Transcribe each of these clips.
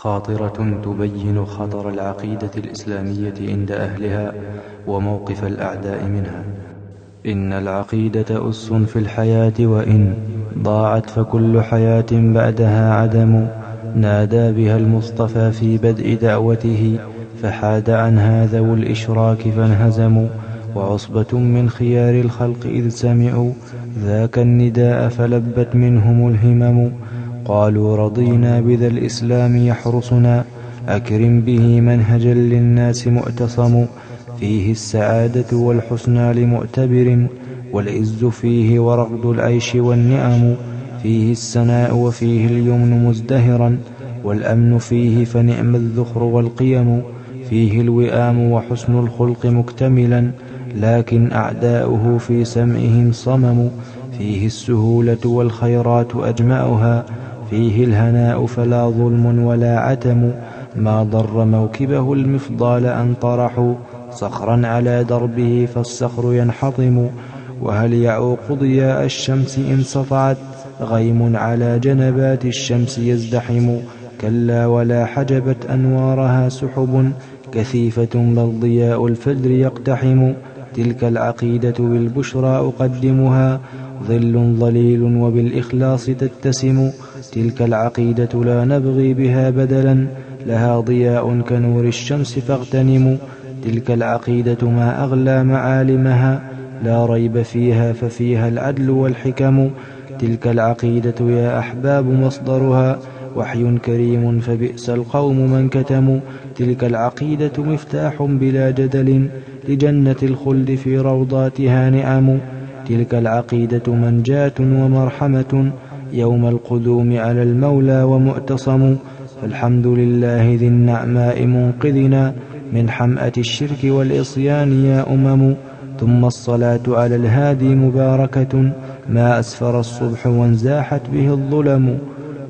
خاطرة تبين خطر العقيدة الإسلامية عند أهلها وموقف الأعداء منها. إن العقيدة أس في الحياة، وإن ضاعت فكل حياة بعدها عدم. نادى بها المصطفى في بدء دعوته، فحاد عنها ذو الإشراك فانهزموا. وعصبة من خيار الخلق إذ سمعوا ذاك النداء فلبت منهم الهمم. قالوا رضينا بذا الإسلام يحرسنا، أكرم به منهجا للناس مؤتصم. فيه السعادة والحسنى لمؤتبر، والعز فيه ورغد العيش والنعم. فيه السناء وفيه اليمن مزدهرا، والأمن فيه فنعم الذخر والقيم. فيه الوئام وحسن الخلق مكتملا، لكن أعداؤه في سمعهم صمم. فيه السهولة والخيرات أجمعها، فيه الهناء فلا ظلم ولا عتم. ما ضر موكبه المفضال أن طرحوا صخرا على دربه فالصخر ينحطم. وهل يعوق ضياء الشمس إن سطعت غيم على جنبات الشمس يزدحم. كلا ولا حجبت أنوارها سحب كثيفة، بل ضياء الفجر يقتحم. تلك العقيدة بالبشرى أقدمها، ظل ظليل وبالإخلاص تتسم. تلك العقيدة لا نبغي بها بدلا، لها ضياء كنور الشمس فاغتنموا. تلك العقيدة ما أغلى معالمها، لا ريب فيها ففيها العدل والحكم. تلك العقيدة يا أحباب مصدرها وحي كريم، فبئس القوم من كتموا. تلك العقيدة مفتاح بلا جدل لجنة الخلد في روضاتها نعم. تلك العقيدة منجاة ومرحمة يوم القدوم على المولى ومؤتصم. فالحمد لله ذي النعماء منقذنا من حمأة الشرك والعصيان يا أمم. ثم الصلاة على الهادي مباركة، ما أسفر الصبح وانزاحت به الظلم.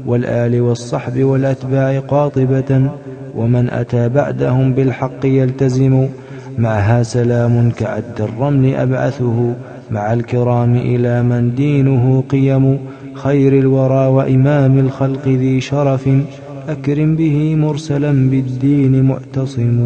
والآل والصحب والأتباع قاطبة، ومن أتى بعدهم بالحق يلتزم. معها سلام كعد الرمل أبعثه، مع الكرام إلى من دينه قيم. خير الورى وإمام الخلق ذي شرف، أكرم به مرسلا بالدين معتصم.